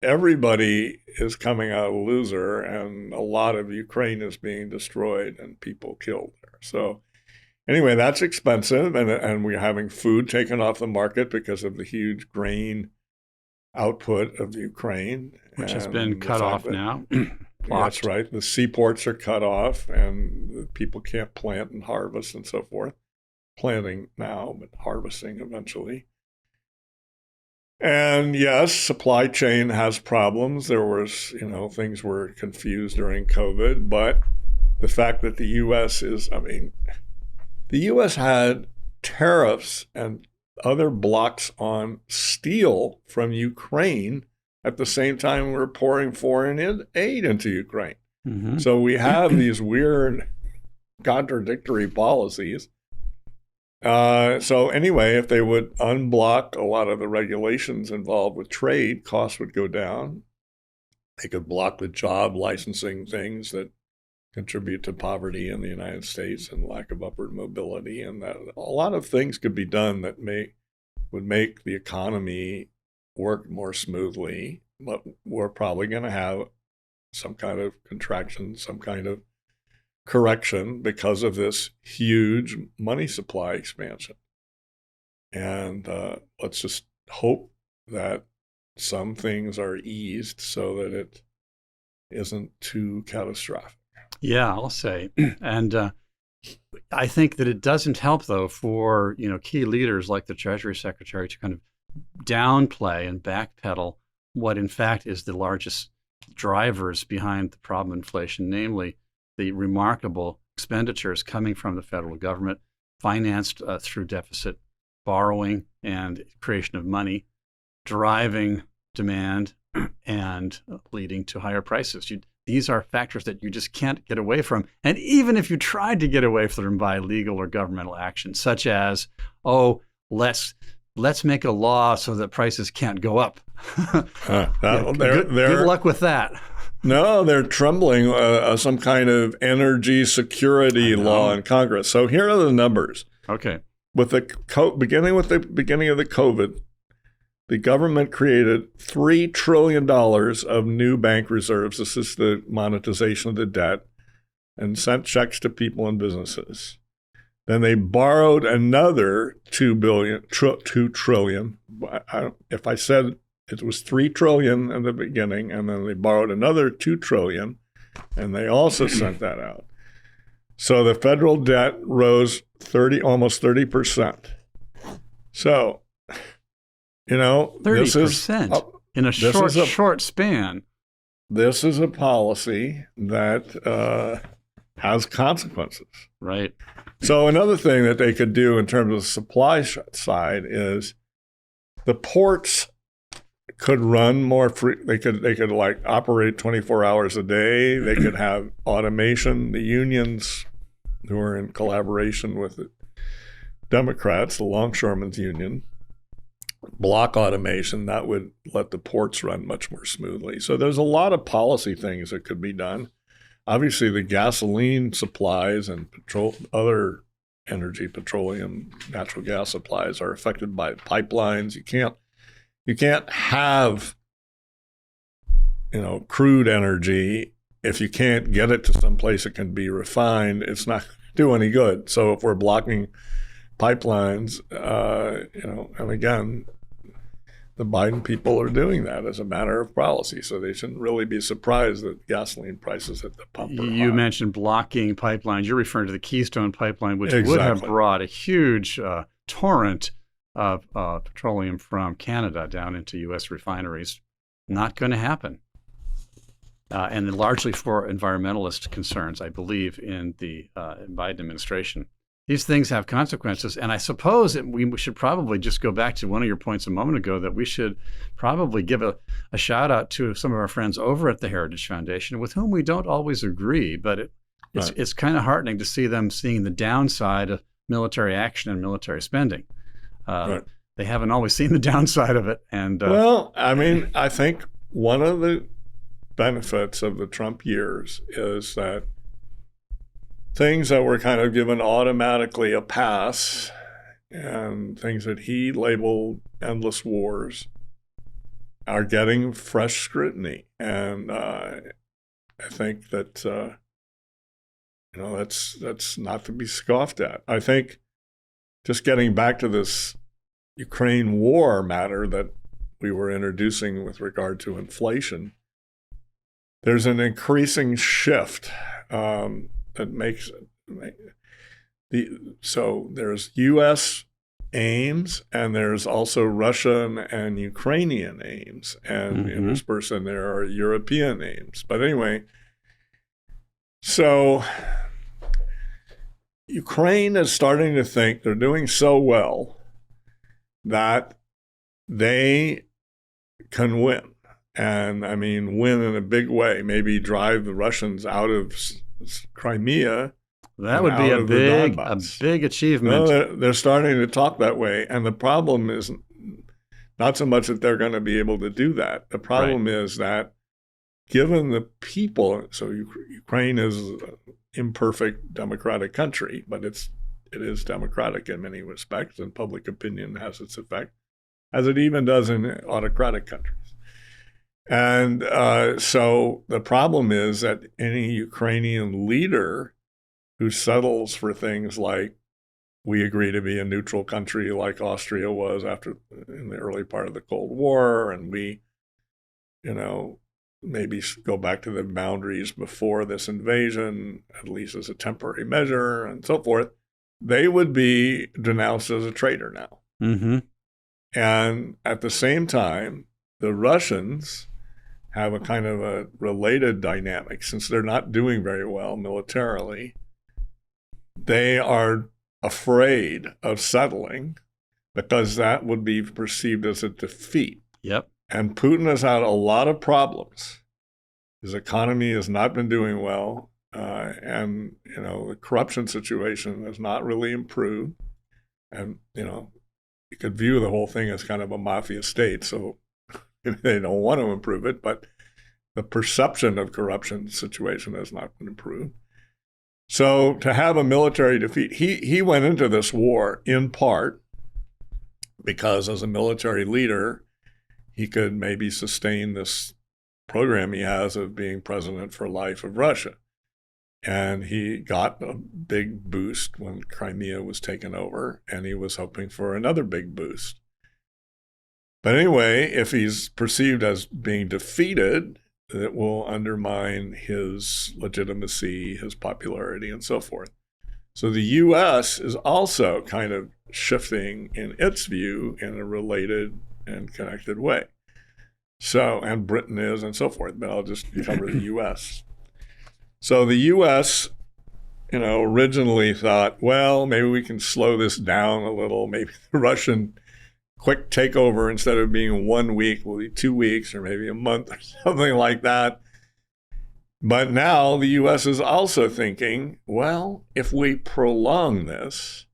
everybody is coming out a loser, and a lot of Ukraine is being destroyed and people killed there. So anyway, that's expensive, and we're having food taken off the market because of the huge grain output of Ukraine. Which has been cut off now. That's right. The seaports are cut off and people can't plant and harvest and so forth. Planting now, but harvesting eventually. And yes, supply chain has problems. There was, things were confused during COVID, but the fact that the U.S. the U.S. had tariffs and other blocks on steel from Ukraine at the same time we're pouring foreign aid into Ukraine. Mm-hmm. So we have these weird contradictory policies. So anyway, if they would unblock a lot of the regulations involved with trade, costs would go down. They could block the job licensing things that contribute to poverty in the United States and lack of upward mobility, and that a lot of things could be done that would make the economy work more smoothly. But we're probably going to have some kind of contraction, some kind of correction because of this huge money supply expansion. And let's just hope that some things are eased so that it isn't too catastrophic. Yeah, I'll say. And I think that it doesn't help, though, for key leaders like the Treasury Secretary to kind of downplay and backpedal what, in fact, is the largest drivers behind the problem inflation, namely the remarkable expenditures coming from the federal government, financed through deficit borrowing and creation of money, driving demand and leading to higher prices. These are factors that you just can't get away from. And even if you tried to get away from them by legal or governmental action, such as, let's make a law so that prices can't go up. Good luck with that. No, they're trembling some kind of energy security law in Congress. So here are the numbers. Okay. With the beginning of the COVID, the government created $3 trillion of new bank reserves. This is the monetization of the debt, and sent checks to people and businesses. Then they borrowed another $2 trillion. If I said it was $3 trillion in the beginning, and then they borrowed another $2 trillion, and they also sent that out. So the federal debt rose almost 30%. So, 30% in a short span. This is a policy that has consequences. Right. So another thing that they could do in terms of the supply side is the ports could run more free. They could like operate 24 hours a day. They could have automation. The unions, who are in collaboration with the Democrats, the Longshoremen's Union, block automation. That would let the ports run much more smoothly. So there's a lot of policy things that could be done. Obviously, the gasoline supplies and other energy, petroleum, natural gas supplies are affected by pipelines. You can't have, crude energy if you can't get it to some place it can be refined. It's not going to do any good. So if we're blocking pipelines, and again, the Biden people are doing that as a matter of policy. So they shouldn't really be surprised that gasoline prices at the pump are You high. mentioned blocking pipelines. You're referring to the Keystone Pipeline, which would have brought a huge torrent of petroleum from Canada down into U.S. refineries. Not going to happen. And largely for environmentalist concerns, I believe, in the Biden administration. These things have consequences, and I suppose we should probably just go back to one of your points a moment ago, that we should probably give a shout out to some of our friends over at the Heritage Foundation, with whom we don't always agree, but it's kind of heartening to see them seeing the downside of military action and military spending. They haven't always seen the downside of it. And I think one of the benefits of the Trump years is that things that were kind of given automatically a pass, and things that he labeled endless wars, are getting fresh scrutiny. And I think that that's not to be scoffed at. I think just getting back to this Ukraine war matter that we were introducing with regard to inflation, there's an increasing shift that makes so there's U.S. aims, and there's also Russian and Ukrainian aims, and interspersed in there are European aims. But anyway, so Ukraine is starting to think they're doing so well that they can win. And I mean, win in a big way, maybe drive the Russians out of Crimea. That would be a big achievement. Well, they're starting to talk that way. And the problem is not so much that they're going to be able to do that. The problem is that given the people, so Ukraine is an imperfect democratic country, but it is democratic in many respects, and public opinion has its effect, as it even does in autocratic countries. And so the problem is that any Ukrainian leader who settles for things like, we agree to be a neutral country like Austria was in the early part of the Cold War, and we, maybe go back to the boundaries before this invasion, at least as a temporary measure, and so forth, they would be denounced as a traitor now. Mm-hmm. And at the same time, the Russians have a kind of a related dynamic. Since they're not doing very well militarily, they are afraid of settling because that would be perceived as a defeat. Yep. And Putin has had a lot of problems. His economy has not been doing well, and the corruption situation has not really improved. And you could view the whole thing as kind of a mafia state, so they don't want to improve it, but the perception of corruption situation has not been improved. So to have a military defeat, he went into this war in part because as a military leader, he could maybe sustain this program he has of being president for life of Russia. And he got a big boost when Crimea was taken over, and he was hoping for another big boost. But anyway, if he's perceived as being defeated, it will undermine his legitimacy, his popularity, and so forth. So the U.S. is also kind of shifting in its view in a related and connected way. So, and Britain is, and so forth, but I'll just cover the U.S. So the U.S., originally thought, well, maybe we can slow this down a little. Maybe the Russian quick takeover, instead of being 1 week, will be 2 weeks or maybe a month or something like that. But now the U.S. is also thinking, well, if we prolong this,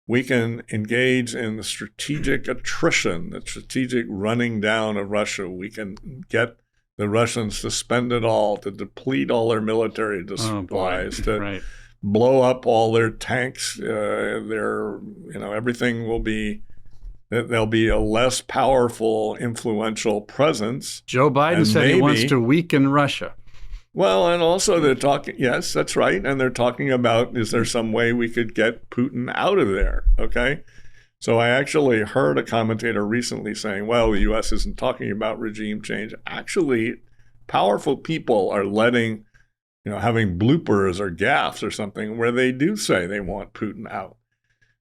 we can engage in the strategic attrition, the strategic running down of Russia. We can get the Russians to spend it all, to deplete all their military supplies, to blow up all their tanks. Everything will be, there'll be a less powerful, influential presence. Joe Biden said he wants to weaken Russia. Well, and also they're talking, yes, that's right. And they're talking about, is there some way we could get Putin out of there? Okay. So I actually heard a commentator recently saying, well, the U.S. isn't talking about regime change. Actually, powerful people are letting, having bloopers or gaffes or something where they do say they want Putin out.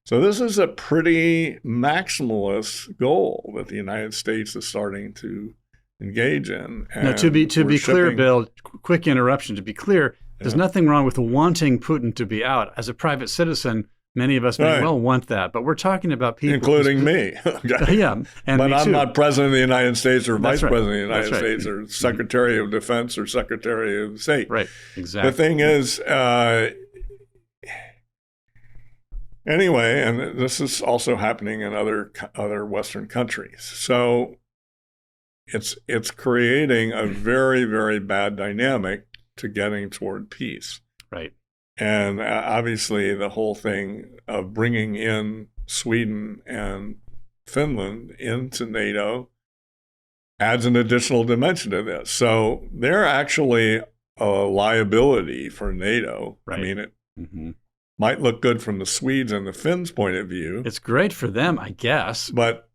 So this is a pretty maximalist goal that the United States is starting to engage in. And now, to be clear, Bill, quick interruption. To be clear, there's nothing wrong with wanting Putin to be out. As a private citizen, many of us may well want that, but we're talking about people, including me. Okay. Yeah, and but me I'm too. not president of the United States or vice president of the United That's States or Secretary of Defense or Secretary of State. Right. Exactly. The thing is, anyway, and this is also happening in other Western countries. So it's creating a very, very bad dynamic to getting toward peace. Right. And obviously the whole thing of bringing in Sweden and Finland into NATO adds an additional dimension to this. So they're actually a liability for NATO. Right. I mean, it might look good from the Swedes and the Finns' point of view. It's great for them, I guess. But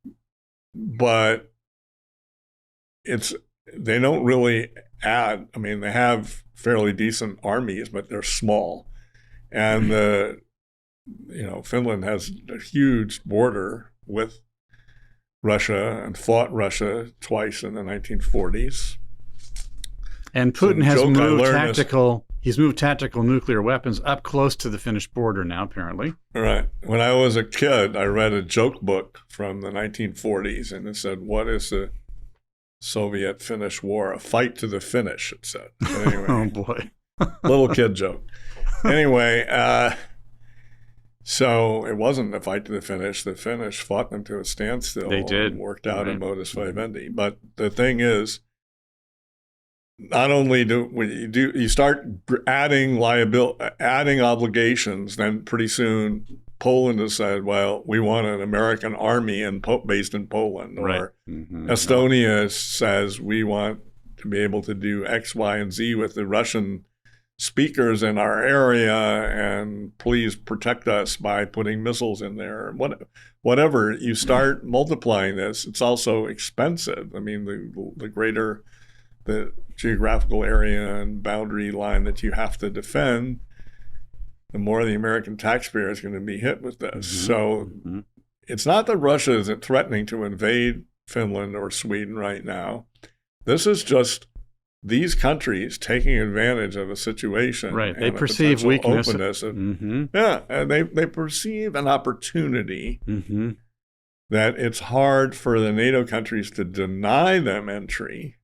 they don't really add. I mean, they have fairly decent armies, but they're small, and Finland has a huge border with Russia and fought Russia twice in the 1940s. And Putin has moved tactical nuclear weapons up close to the Finnish border now, apparently. Right. When I was a kid, I read a joke book from the 1940s, and it said, "What is the Soviet-Finnish war? A fight to the finish," it said. But anyway, oh, boy. Little kid joke. Anyway, so it wasn't a fight to the finish. The Finnish fought them to a standstill. They did. And worked out a modus vivendi. But the thing is, not only you start adding obligations, then pretty soon Poland has said, well, we want an American army based in Poland. Or Estonia says we want to be able to do X, Y, and Z with the Russian speakers in our area, and please protect us by putting missiles in there. Whatever, you start multiplying this, it's also expensive. I mean, the greater the geographical area and boundary line that you have to defend, the more the American taxpayer is going to be hit with this. So it's not that Russia is threatening to invade Finland or Sweden right now. This is just these countries taking advantage of a situation. Right. They perceive weakness. Yeah. And they perceive an opportunity that it's hard for the NATO countries to deny them entry,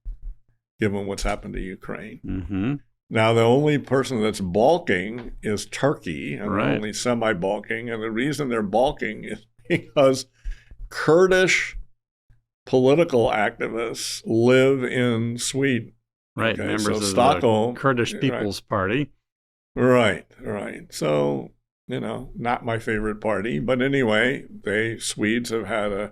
given what's happened to Ukraine. Now, the only person that's balking is Turkey, and they're only semi-balking. And the reason they're balking is because Kurdish political activists live in Sweden. Right, okay? members so of Stockholm, the Kurdish People's Party. Right. So, not my favorite party. But anyway, Swedes have had a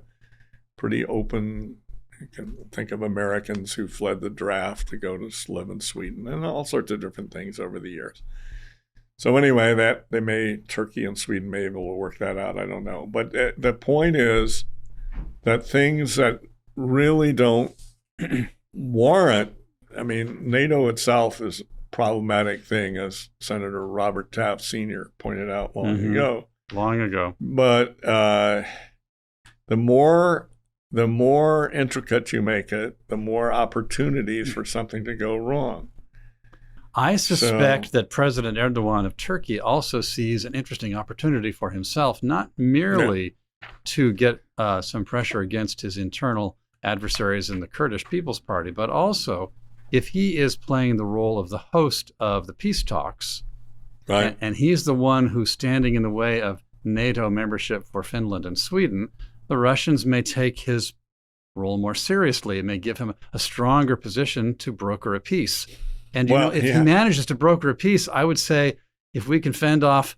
pretty open... You can think of Americans who fled the draft to go to live in Sweden and all sorts of different things over the years. So anyway, Turkey and Sweden may be able to work that out. I don't know. But the point is that things that really don't warrant, I mean, NATO itself is a problematic thing, as Senator Robert Taft Sr. pointed out long ago. Long ago. But the more intricate you make it, the more opportunities for something to go wrong. I suspect that President Erdogan of Turkey also sees an interesting opportunity for himself, not merely to get some pressure against his internal adversaries in the Kurdish People's Party, but also if he is playing the role of the host of the peace talks, and he's the one who's standing in the way of NATO membership for Finland and Sweden, the Russians may take his role more seriously. It may give him a stronger position to broker a peace. And if he manages to broker a peace, I would say if we can fend off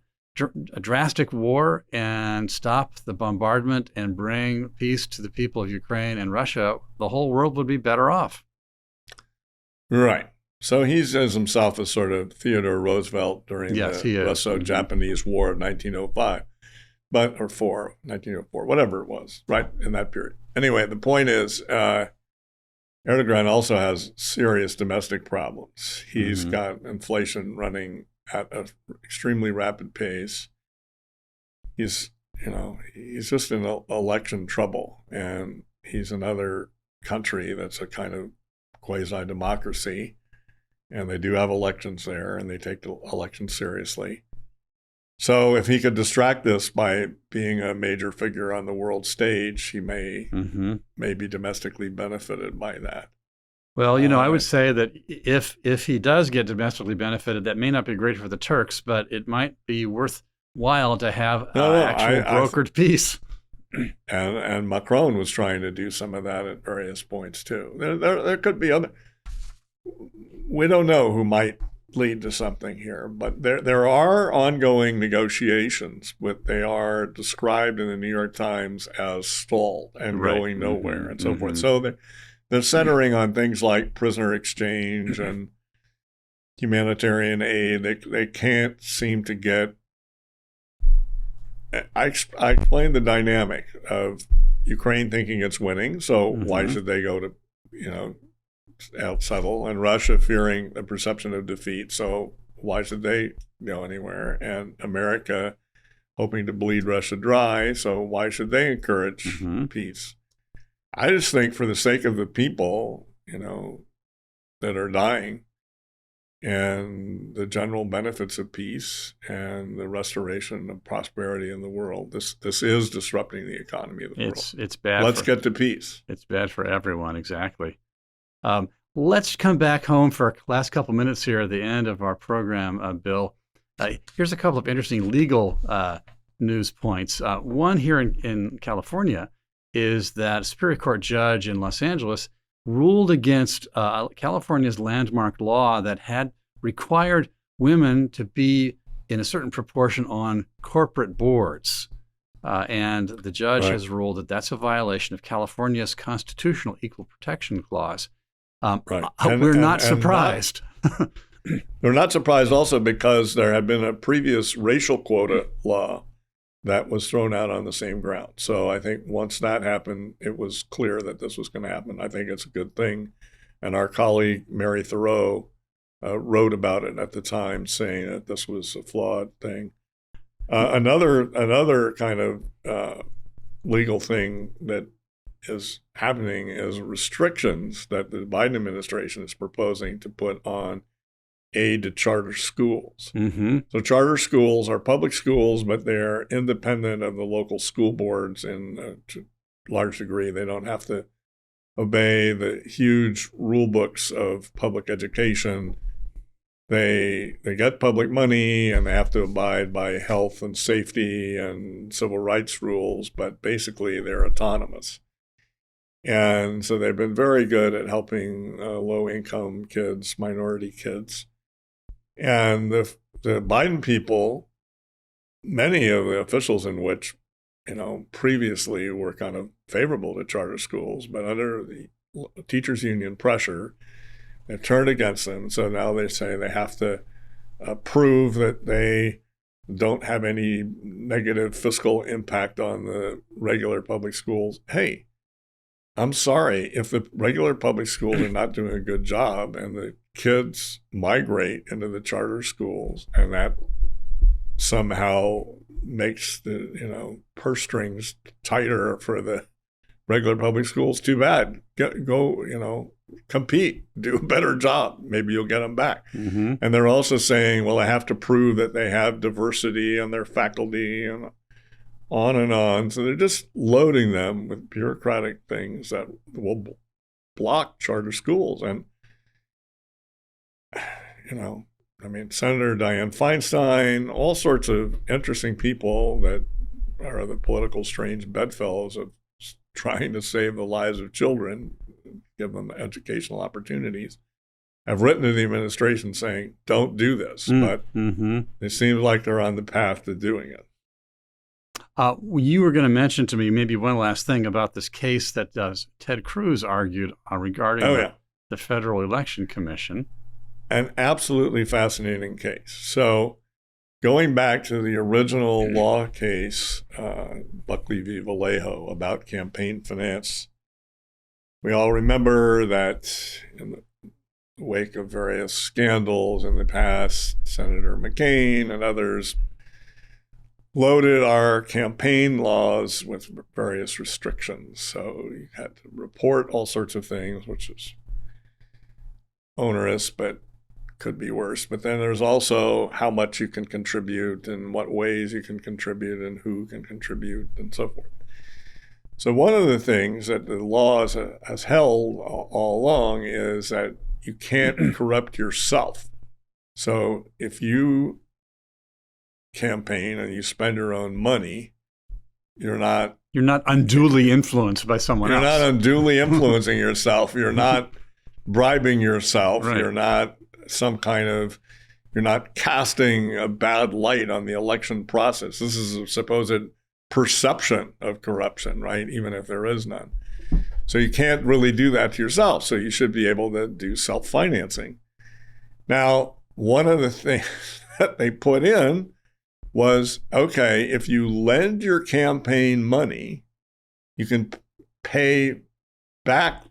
a drastic war and stop the bombardment and bring peace to the people of Ukraine and Russia, the whole world would be better off. Right. So he says himself as sort of Theodore Roosevelt during the Russo-Japanese War of 1905. 1904, whatever it was, right, in that period. Anyway, the point is, Erdogan also has serious domestic problems. He's got inflation running at an extremely rapid pace. He's just in election trouble, and he's another country that's a kind of quasi-democracy, and they do have elections there, and they take the elections seriously. So if he could distract this by being a major figure on the world stage, he may be domestically benefited by that. Well, I would say that if he does get domestically benefited, that may not be great for the Turks, but it might be worthwhile to have actual brokered peace. And Macron was trying to do some of that at various points too. There could be other. We don't know who might lead to something here, but there are ongoing negotiations. They are described in the New York Times as stalled and going nowhere and so forth. So they're centering on things like prisoner exchange and humanitarian aid. They can't seem to get. I explained the dynamic of Ukraine thinking it's winning, so why should they go to settle, and Russia fearing the perception of defeat. So why should they go anywhere? And America hoping to bleed Russia dry. So why should they encourage peace? I just think for the sake of the people, that are dying and the general benefits of peace and the restoration of prosperity in the world, this is disrupting the economy of the world. It's bad. Let's get to peace. It's bad for everyone, exactly. Let's come back home for our last couple minutes here at the end of our program, Bill. Here's a couple of interesting legal news points. One here in California is that a Superior Court judge in Los Angeles ruled against California's landmark law that had required women to be in a certain proportion on corporate boards. And the judge has ruled that that's a violation of California's constitutional equal protection clause. We're not surprised. We're not surprised also because there had been a previous racial quota law that was thrown out on the same ground. So I think once that happened, it was clear that this was going to happen. I think it's a good thing. And our colleague, Mary Thoreau, wrote about it at the time, saying that this was a flawed thing. Another kind of legal thing that is happening is restrictions that the Biden administration is proposing to put on aid to charter schools. So charter schools are public schools, but they're independent of the local school boards in a large degree. They don't have to obey the huge rule books of public education. They get public money and they have to abide by health and safety and civil rights rules, but basically they're autonomous. And so they've been very good at helping low-income kids, minority kids. And the Biden people, many of the officials in which, previously were kind of favorable to charter schools, but under the teachers' union pressure, they've turned against them. So now they say they have to prove that they don't have any negative fiscal impact on the regular public schools. Hey, I'm sorry, if the regular public schools are not doing a good job and the kids migrate into the charter schools and that somehow makes the purse strings tighter for the regular public schools, too bad. Go compete, do a better job. Maybe you'll get them back. And they're also saying, well, they have to prove that they have diversity in their faculty and on and on. So they're just loading them with bureaucratic things that will block charter schools. And, Senator Dianne Feinstein, all sorts of interesting people that are the political strange bedfellows of trying to save the lives of children, give them educational opportunities, have written to the administration saying, don't do this. But it seems like they're on the path to doing it. You were going to mention to me maybe one last thing about this case that Ted Cruz argued regarding the Federal Election Commission. An absolutely fascinating case. So going back to the original law case, Buckley v. Vallejo, about campaign finance, we all remember that in the wake of various scandals in the past, Senator McCain and others loaded our campaign laws with various restrictions. So you had to report all sorts of things, which is onerous, but could be worse. But then there's also how much you can contribute and what ways you can contribute and who can contribute and so forth. So one of the things that the law has held all along is that you can't corrupt yourself. So if you campaign and you spend your own money, you're not unduly influenced by someone else. You're not unduly influencing yourself. You're not bribing yourself. Right. You're not casting a bad light on the election process. This is a supposed perception of corruption, right? Even if there is none. So you can't really do that to yourself. So you should be able to do self-financing. Now, one of the things that they put in was, okay, if you lend your campaign money, you can pay back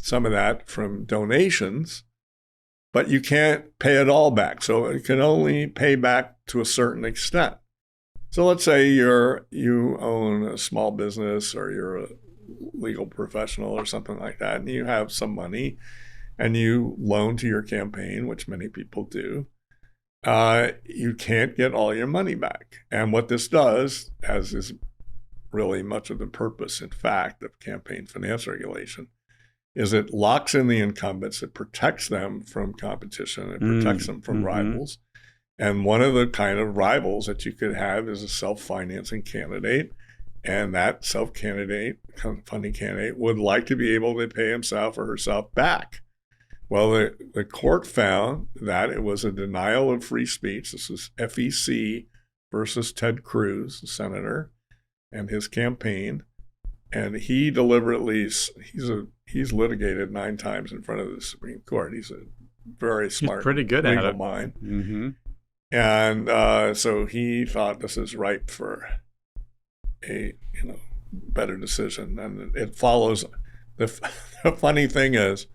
some of that from donations, but you can't pay it all back. So it can only pay back to a certain extent. So let's say you own a small business, or you're a legal professional or something like that, and you have some money and you loan to your campaign, which many people do. You can't get all your money back. And what this does, as is really much of the purpose, in fact, of campaign finance regulation, is it locks in the incumbents. It protects them from competition. It protects them from rivals. And one of the kind of rivals that you could have is a self-financing candidate. And that self-funding candidate would like to be able to pay himself or herself back. Well, the court found that it was a denial of free speech. This is FEC versus Ted Cruz, the senator, and his campaign. And he deliberately, he's litigated 9 times in front of the Supreme Court. He's a very smart, pretty good legal at it. mind. Mm-hmm. And so he thought this is ripe for a better decision. And it follows. The funny thing is,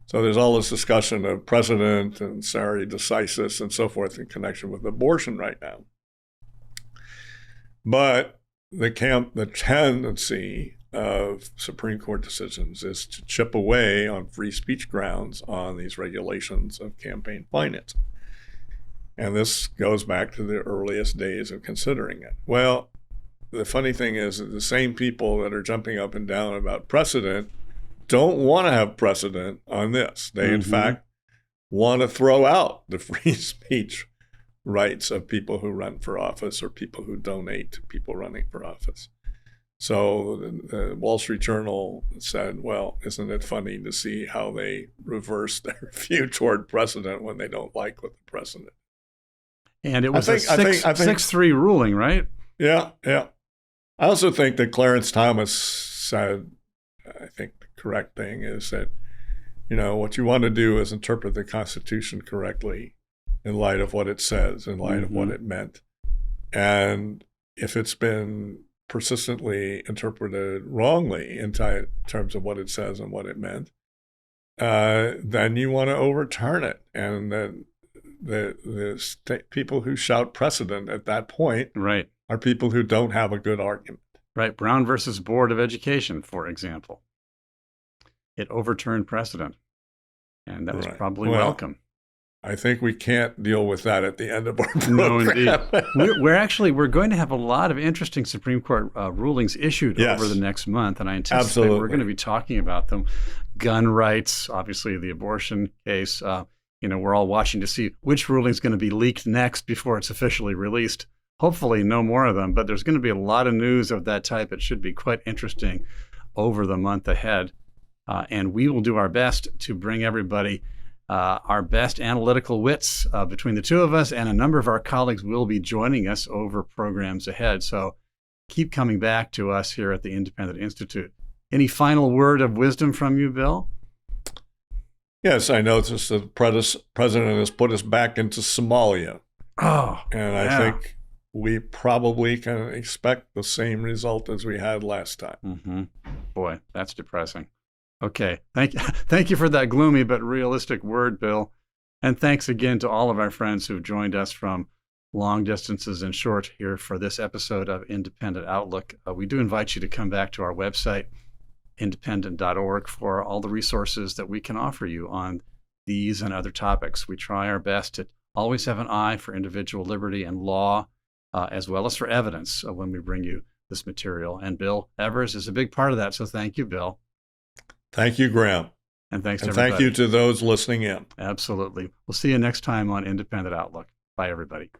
so there's all this discussion of precedent and stare decisis and so forth in connection with abortion right now. But the tendency of Supreme Court decisions is to chip away on free speech grounds on these regulations of campaign finance. And this goes back to the earliest days of considering it. Well, the funny thing is that the same people that are jumping up and down about precedent don't want to have precedent on this. They, in fact, want to throw out the free speech rights of people who run for office or people who donate to people running for office. So the Wall Street Journal said, well, isn't it funny to see how they reverse their view toward precedent when they don't like what the precedent. And it was a 6-3 ruling, right? Yeah, yeah. I also think that Clarence Thomas said, I think the correct thing is that, what you want to do is interpret the Constitution correctly in light of what it says, in light of what it meant. And if it's been persistently interpreted wrongly in terms of what it says and what it meant, then you want to overturn it. And then the people who shout precedent at that point are people who don't have a good argument. Right. Brown versus Board of Education, for example. It overturned precedent. And that was probably welcome. I think we can't deal with that at the end of our program. No, indeed. We're going to have a lot of interesting Supreme Court rulings issued over the next month, and I anticipate we're going to be talking about them. Gun rights, obviously the abortion case. We're all watching to see which ruling is going to be leaked next before it's officially released. Hopefully no more of them, but there's going to be a lot of news of that type. It should be quite interesting over the month ahead. And we will do our best to bring everybody our best analytical wits between the two of us, and a number of our colleagues will be joining us over programs ahead. So keep coming back to us here at the Independent Institute. Any final word of wisdom from you, Bill? Yes, I noticed that the president has put us back into Somalia. Oh, and I think we probably can expect the same result as we had last time. Mm-hmm. Boy, that's depressing. Okay, thank you for that gloomy but realistic word, Bill. And thanks again to all of our friends who've joined us from long distances and short here for this episode of Independent Outlook. We do invite you to come back to our website, independent.org, for all the resources that we can offer you on these and other topics. We try our best to always have an eye for individual liberty and law, as well as for evidence when we bring you this material. And Bill Evers is a big part of that, so thank you, Bill. Thank you, Graham. And thanks to everybody. Thank you to those listening in. Absolutely. We'll see you next time on Independent Outlook. Bye, everybody.